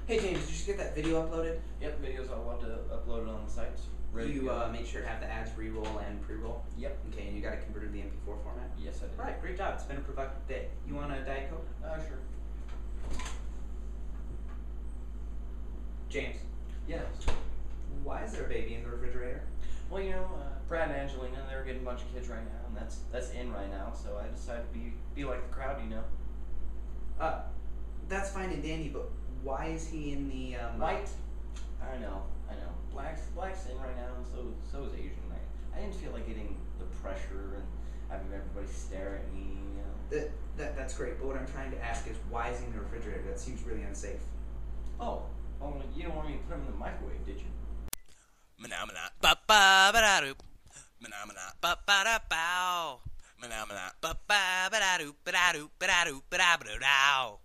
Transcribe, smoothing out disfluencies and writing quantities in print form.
Hey James, did you get that video uploaded? Yep, videos I want to upload it on the site. Ready you made sure to have the ads re-roll and pre-roll? Yep. Okay, and you got it converted to the MP4 format? Yes, I did. Alright, great job. It's been a productive day. You want a Diet Coke? Sure. James. Yes. Why is there a baby in the refrigerator? Well, Brad and Angelina, they're getting a bunch of kids right now, and that's in right now, so I decided to be like the crowd, That's fine and dandy, but why is he in the, White? I know. Black's in right now, and so is Asian. I didn't feel like getting the pressure and having everybody stare at me, That's great, but what I'm trying to ask is why is he in the refrigerator? That seems really unsafe. Oh, you don't want me to put him in the microwave, did you? Manamana ba ba ba da doop. Manamana ba ba da bow. Manamana ba ba ba da doop ba da doop ba da doop ba da ba da dow.